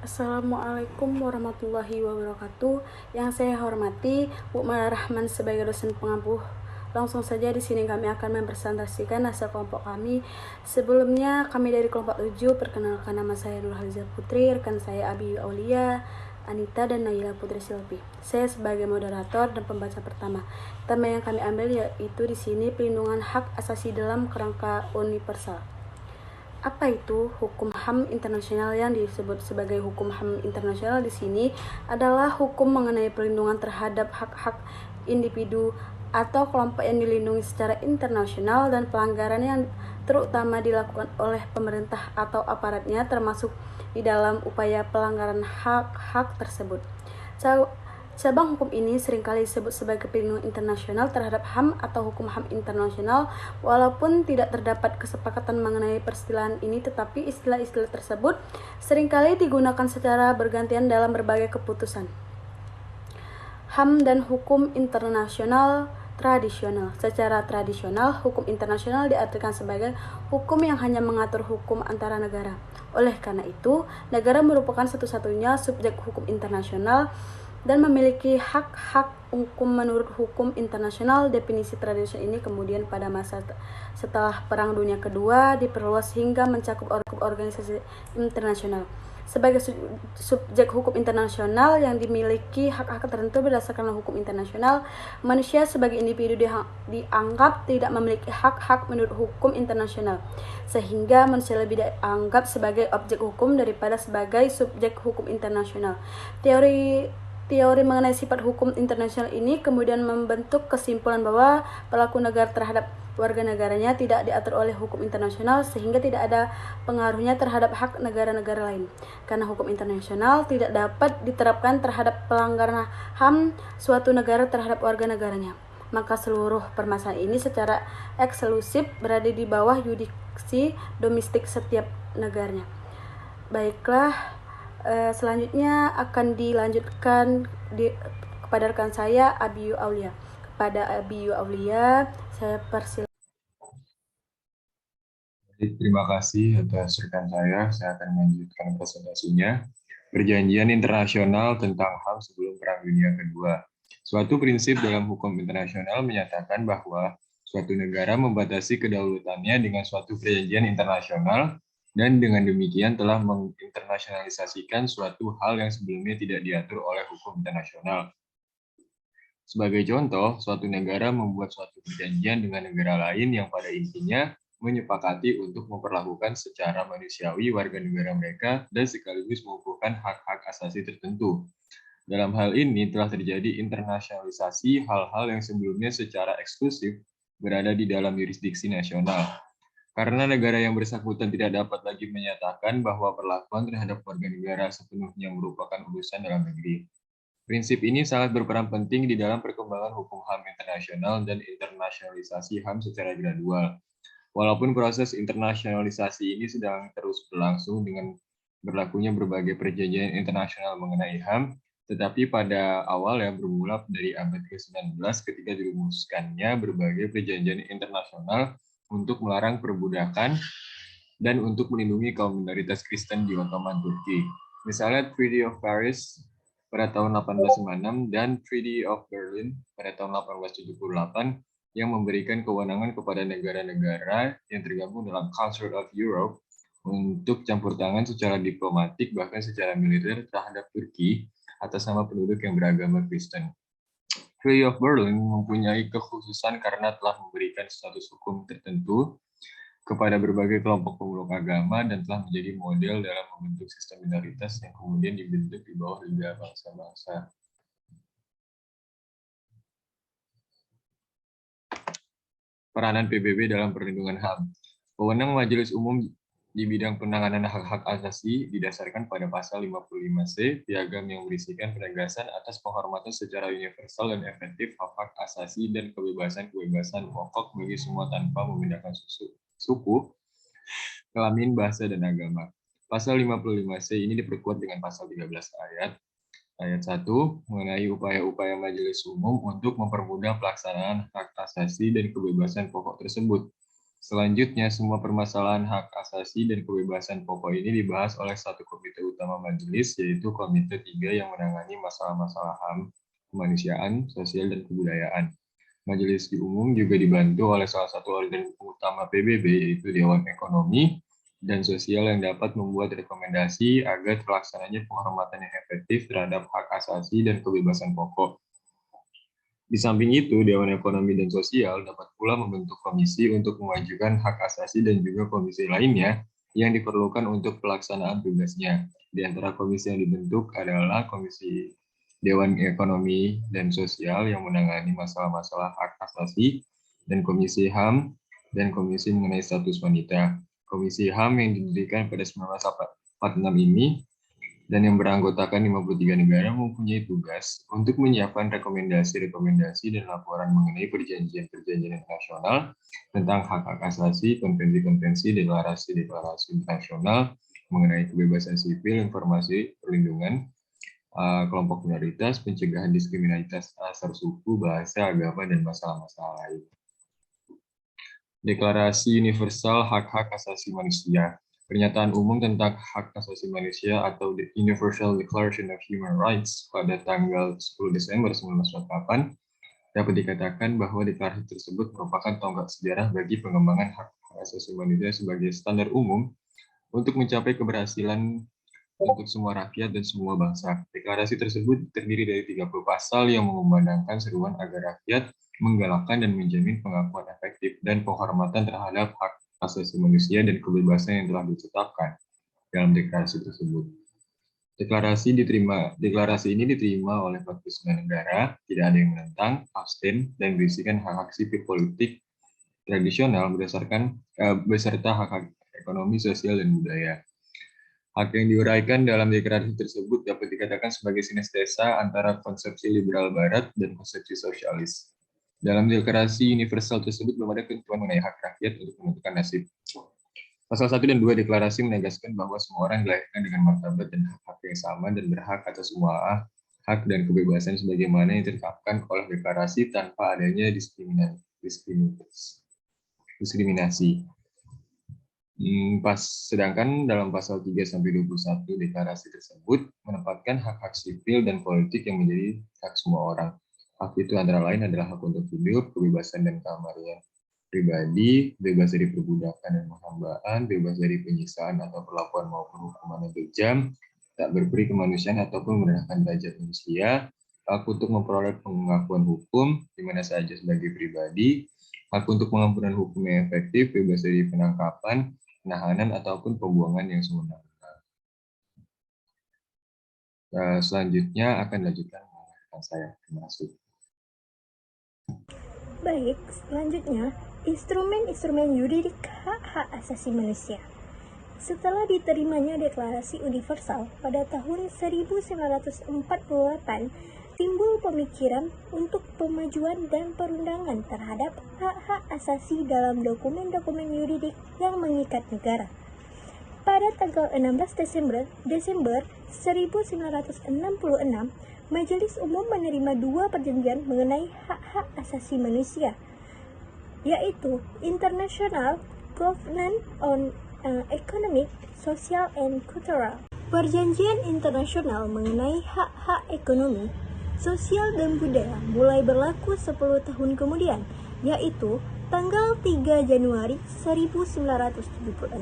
Assalamualaikum warahmatullahi wabarakatuh. Yang saya hormati Bu Mala Rahman sebagai dosen pengampu. Langsung saja di sini kami akan mempresentasikan hasil kelompok kami. Sebelumnya kami dari kelompok 7, perkenalkan nama saya Nurhaliza Putri, rekan saya Abi Aulia, Anita dan Naila Putri Silvi. Saya sebagai moderator dan pembaca pertama. Tema yang kami ambil yaitu di sini pelindungan hak asasi dalam kerangka universal. Apa itu hukum HAM internasional? Yang disebut sebagai hukum HAM internasional di sini adalah hukum mengenai perlindungan terhadap hak-hak individu atau kelompok yang dilindungi secara internasional dan pelanggaran yang terutama dilakukan oleh pemerintah atau aparatnya termasuk di dalam upaya pelanggaran hak-hak tersebut. Cabang hukum ini seringkali disebut sebagai perlindungan internasional terhadap HAM atau hukum HAM internasional. Walaupun tidak terdapat kesepakatan mengenai peristilahan ini, tetapi istilah-istilah tersebut seringkali digunakan secara bergantian dalam berbagai keputusan. HAM dan hukum internasional tradisional. Secara tradisional, hukum internasional diartikan sebagai hukum yang hanya mengatur hukum antara negara. Oleh karena itu, negara merupakan satu-satunya subjek hukum internasional dan memiliki hak-hak hukum menurut hukum internasional. Definisi tradisional ini kemudian pada masa setelah Perang Dunia Kedua diperluas hingga mencakup organisasi internasional. Sebagai subjek hukum internasional yang dimiliki hak-hak tertentu berdasarkan hukum internasional, manusia sebagai individu dianggap tidak memiliki hak-hak menurut hukum internasional, sehingga manusia lebih dianggap sebagai objek hukum daripada sebagai subjek hukum internasional. Teori mengenai sifat hukum internasional ini kemudian membentuk kesimpulan bahwa perilaku negara terhadap warga negaranya tidak diatur oleh hukum internasional, sehingga tidak ada pengaruhnya terhadap hak negara-negara lain. Karena hukum internasional tidak dapat diterapkan terhadap pelanggaran HAM suatu negara terhadap warga negaranya, maka seluruh permasalahan ini secara eksklusif berada di bawah yurisdiksi domestik setiap negaranya. Baiklah, selanjutnya akan dilanjutkan kepada rekan saya Abiyu Aulia. Kepada Abiyu Aulia, saya persilakan. Terima kasih atas rekan saya. Saya akan melanjutkan presentasinya. Perjanjian internasional tentang HAM sebelum Perang Dunia Kedua. Suatu prinsip dalam hukum internasional menyatakan bahwa suatu negara membatasi kedaulatannya dengan suatu perjanjian internasional dan dengan demikian telah menginternasionalisasikan suatu hal yang sebelumnya tidak diatur oleh hukum internasional. Sebagai contoh, suatu negara membuat suatu perjanjian dengan negara lain yang pada intinya menyepakati untuk memperlakukan secara manusiawi warga negara mereka dan sekaligus mengukuhkan hak-hak asasi tertentu. Dalam hal ini telah terjadi internasionalisasi hal-hal yang sebelumnya secara eksklusif berada di dalam yurisdiksi nasional. Karena negara yang bersangkutan tidak dapat lagi menyatakan bahwa perlakuan terhadap warga negara sepenuhnya merupakan urusan dalam negeri. Prinsip ini sangat berperan penting di dalam perkembangan hukum HAM internasional dan internasionalisasi HAM secara gradual. Walaupun proses internasionalisasi ini sedang terus berlangsung dengan berlakunya berbagai perjanjian internasional mengenai HAM, tetapi pada awal yang bermula dari abad ke-19 ketika dirumuskannya berbagai perjanjian internasional untuk melarang perbudakan dan untuk melindungi kaum minoritas Kristen di Ottoman Turki. Misalnya Treaty of Paris pada tahun 1856 dan Treaty of Berlin pada tahun 1878 yang memberikan kewenangan kepada negara-negara yang tergabung dalam Council of Europe untuk campur tangan secara diplomatik bahkan secara militer terhadap Turki atas nama penduduk yang beragama Kristen. Treaty of Berlin mempunyai kekhususan karena telah memberikan status hukum tertentu kepada berbagai kelompok pemeluk agama dan telah menjadi model dalam membentuk sistem minoritas yang kemudian dibentuk di bawah Liga Bangsa-Bangsa. Peranan PBB dalam perlindungan HAM. Wewenang Majelis Umum di bidang penanganan hak-hak asasi didasarkan pada pasal 55C piagam yang berisikan penegasan atas penghormatan secara universal dan efektif hak-hak asasi dan kebebasan-kebebasan pokok bagi semua tanpa membedakan suku, kelamin, bahasa, dan agama. Pasal 55C ini diperkuat dengan pasal 13 ayat 1 mengenai upaya-upaya Majelis Umum untuk mempermudah pelaksanaan hak asasi dan kebebasan pokok tersebut. Selanjutnya, semua permasalahan hak asasi dan kebebasan pokok ini dibahas oleh satu komite utama majelis, yaitu Komite 3 yang menangani masalah-masalah HAM, kemanusiaan, sosial, dan kebudayaan. Majelis Umum juga dibantu oleh salah satu organ utama PBB, yaitu Dewan Ekonomi dan Sosial yang dapat membuat rekomendasi agar terlaksananya penghormatan yang efektif terhadap hak asasi dan kebebasan pokok. Di samping itu, Dewan Ekonomi dan Sosial dapat pula membentuk komisi untuk memajukan hak asasi dan juga komisi lainnya yang diperlukan untuk pelaksanaan tugasnya. Di antara komisi yang dibentuk adalah Komisi Dewan Ekonomi dan Sosial yang menangani masalah-masalah hak asasi, dan Komisi HAM, dan Komisi mengenai status wanita. Komisi HAM yang didirikan pada 1946 ini dan yang beranggotakan 53 negara mempunyai tugas untuk menyiapkan rekomendasi-rekomendasi dan laporan mengenai perjanjian-perjanjian internasional tentang hak-hak asasi, konvensi-konvensi, deklarasi-deklarasi internasional mengenai kebebasan sipil, informasi, perlindungan, kelompok minoritas, pencegahan diskriminasi asal suku, bahasa, agama, dan masalah-masalah lain. Deklarasi Universal Hak-Hak Asasi Manusia. Pernyataan umum tentang hak asasi manusia atau The Universal Declaration of Human Rights pada tanggal 10 Desember 1948 dapat dikatakan bahwa deklarasi tersebut merupakan tonggak sejarah bagi pengembangan hak asasi manusia sebagai standar umum untuk mencapai keberhasilan untuk semua rakyat dan semua bangsa. Deklarasi tersebut terdiri dari 30 pasal yang mengumandangkan seruan agar rakyat menggalakkan dan menjamin pengakuan efektif dan penghormatan terhadap hak asasi manusia dan kebebasan yang telah ditetapkan dalam deklarasi tersebut. Deklarasi ini diterima oleh 49 negara, tidak ada yang menentang, abstain, dan berisikan hak-hak sipil politik tradisional beserta hak-hak ekonomi, sosial, dan budaya. Hak yang diuraikan dalam deklarasi tersebut dapat dikatakan sebagai sinestesa antara konsepsi liberal barat dan konsepsi sosialis. Dalam deklarasi universal tersebut belum ada ketentuan mengenai hak rakyat untuk menentukan nasib. Pasal 1 dan 2 deklarasi menegaskan bahwa semua orang dilahirkan dengan martabat dan hak-hak yang sama dan berhak atas semua hak dan kebebasan sebagaimana yang ditetapkan oleh deklarasi tanpa adanya diskriminasi. Sedangkan dalam pasal 3-21 deklarasi tersebut menempatkan hak-hak sipil dan politik yang menjadi hak semua orang. Hak itu antara lain adalah hak untuk hidup, kebebasan dan keamanan pribadi, bebas dari perbudakan dan penghambaan, bebas dari penyiksaan atau perlakuan maupun hukuman yang kejam, tak berperi kemanusiaan ataupun merendahkan derajat manusia, hak untuk memperoleh pengakuan hukum di mana saja sebagai pribadi, hak untuk pengampunan hukum yang efektif, bebas dari penangkapan, penahanan ataupun pembuangan yang semena-mena. Selanjutnya akan dilanjutkan rekan saya. Terima kasih. Baik, selanjutnya instrumen-instrumen yuridik hak-hak asasi manusia. Setelah diterimanya Deklarasi Universal pada tahun 1948, timbul pemikiran untuk pemajuan dan perundangan terhadap hak-hak asasi dalam dokumen-dokumen yuridik yang mengikat negara. Pada tanggal 16 Desember 1966, Majelis Umum menerima 2 perjanjian mengenai hak-hak asasi manusia, yaitu International Covenant on Economic, Social, and Cultural. Perjanjian internasional mengenai hak-hak ekonomi, sosial, dan budaya mulai berlaku 10 tahun kemudian, yaitu tanggal 3 Januari 1976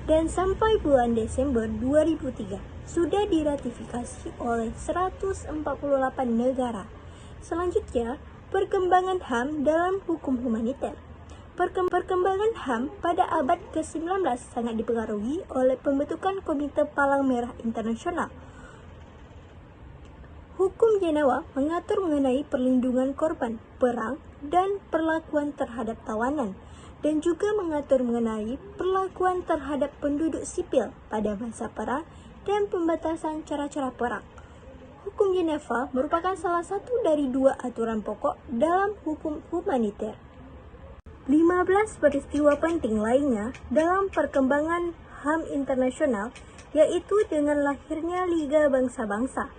dan sampai bulan Desember 2003 sudah diratifikasi oleh 148 negara. Selanjutnya, perkembangan HAM dalam hukum humaniter. Perkembangan HAM pada abad ke-19 sangat dipengaruhi oleh pembentukan Komite Palang Merah Internasional. Hukum Jenewa mengatur mengenai perlindungan korban perang dan perlakuan terhadap tawanan, dan juga mengatur mengenai perlakuan terhadap penduduk sipil pada masa perang dan pembatasan cara-cara perang. Hukum Jenewa merupakan salah satu dari 2 aturan pokok dalam hukum humaniter. 15 peristiwa penting lainnya dalam perkembangan HAM internasional, yaitu dengan lahirnya Liga Bangsa-Bangsa.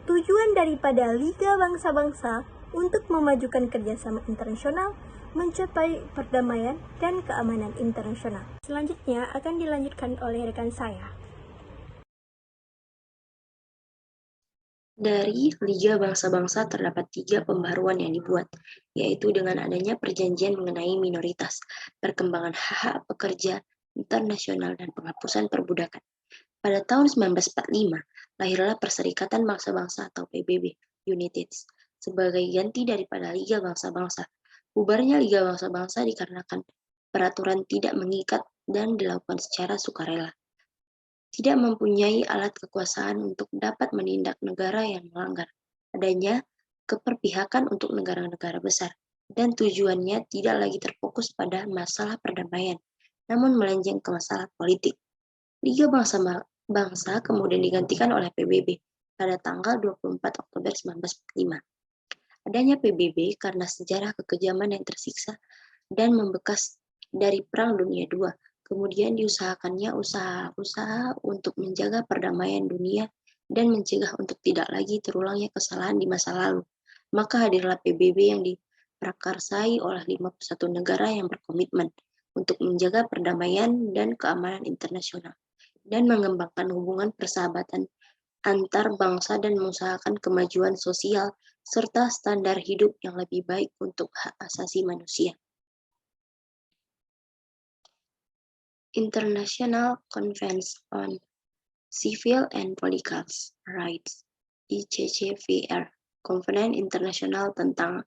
Tujuan daripada Liga Bangsa-Bangsa untuk memajukan kerjasama internasional mencapai perdamaian dan keamanan internasional. Selanjutnya akan dilanjutkan oleh rekan saya. Dari Liga Bangsa-Bangsa terdapat 3 pembaruan yang dibuat, yaitu dengan adanya perjanjian mengenai minoritas, perkembangan hak-hak pekerja internasional, dan penghapusan perbudakan. Pada tahun 1945, lahirlah Perserikatan Bangsa-Bangsa atau PBB, United, sebagai ganti daripada Liga Bangsa-Bangsa. Bubarnya Liga Bangsa-Bangsa dikarenakan peraturan tidak mengikat dan dilakukan secara sukarela. Tidak mempunyai alat kekuasaan untuk dapat menindak negara yang melanggar, adanya keperpihakan untuk negara-negara besar, dan tujuannya tidak lagi terfokus pada masalah perdamaian, namun melenceng ke masalah politik. Liga Bangsa kemudian digantikan oleh PBB pada tanggal 24 Oktober 1945. Adanya PBB karena sejarah kekejaman yang tersiksa dan membekas dari Perang Dunia II. Kemudian diusahakannya usaha-usaha untuk menjaga perdamaian dunia dan mencegah untuk tidak lagi terulangnya kesalahan di masa lalu. Maka hadirlah PBB yang diprakarsai oleh 51 negara yang berkomitmen untuk menjaga perdamaian dan keamanan internasional dan mengembangkan hubungan persahabatan antar bangsa dan mengusahakan kemajuan sosial serta standar hidup yang lebih baik untuk hak asasi manusia. International Convention on Civil and Political Rights (ICCPR), Konvenen Internasional tentang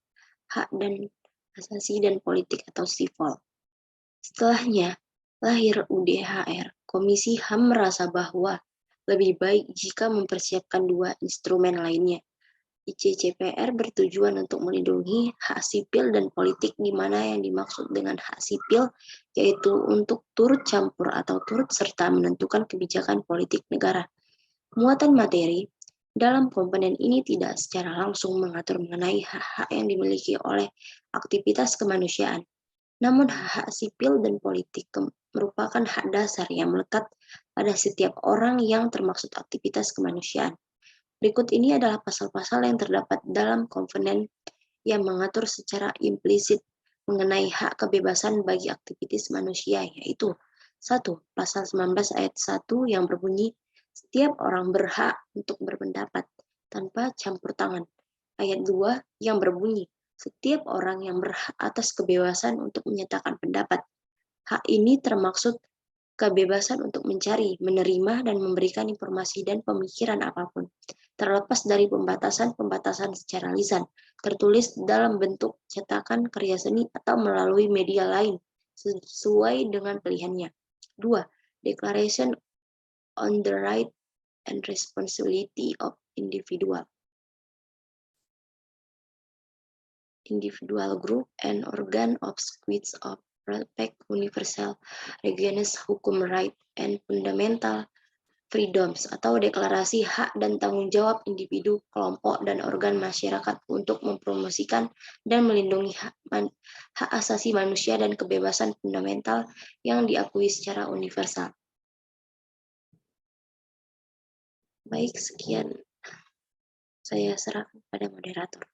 Hak dan Asasi dan Politik atau sipol. Setelahnya, lahir UDHR. Komisi HAM merasa bahwa lebih baik jika mempersiapkan 2 instrumen lainnya. ICCPR bertujuan untuk melindungi hak sipil dan politik, di mana yang dimaksud dengan hak sipil yaitu untuk turut campur atau turut serta menentukan kebijakan politik negara. Muatan materi dalam komponen ini tidak secara langsung mengatur mengenai hak-hak yang dimiliki oleh aktivitas kemanusiaan. Namun hak sipil dan politik merupakan hak dasar yang melekat pada setiap orang yang termaksud aktivitas kemanusiaan. Berikut ini adalah pasal-pasal yang terdapat dalam konvenen yang mengatur secara implisit mengenai hak kebebasan bagi aktivitas manusia, yaitu 1. Pasal 19 ayat 1 yang berbunyi, setiap orang berhak untuk berpendapat tanpa campur tangan. Ayat 2 yang berbunyi, setiap orang yang berhak atas kebebasan untuk menyatakan pendapat. Hak ini termaksud kebebasan untuk mencari, menerima, dan memberikan informasi dan pemikiran apapun, terlepas dari pembatasan-pembatasan secara lisan, tertulis dalam bentuk cetakan, karya seni, atau melalui media lain, sesuai dengan pilihannya. 2. Declaration on the Right and Responsibility of Individual Group and Organ of Which of Respect Universal Against Human Rights and Fundamental Freedoms, atau deklarasi hak dan tanggung jawab individu, kelompok, dan organ masyarakat untuk mempromosikan dan melindungi hak asasi manusia dan kebebasan fundamental yang diakui secara universal. Baik, sekian saya serahkan pada moderator.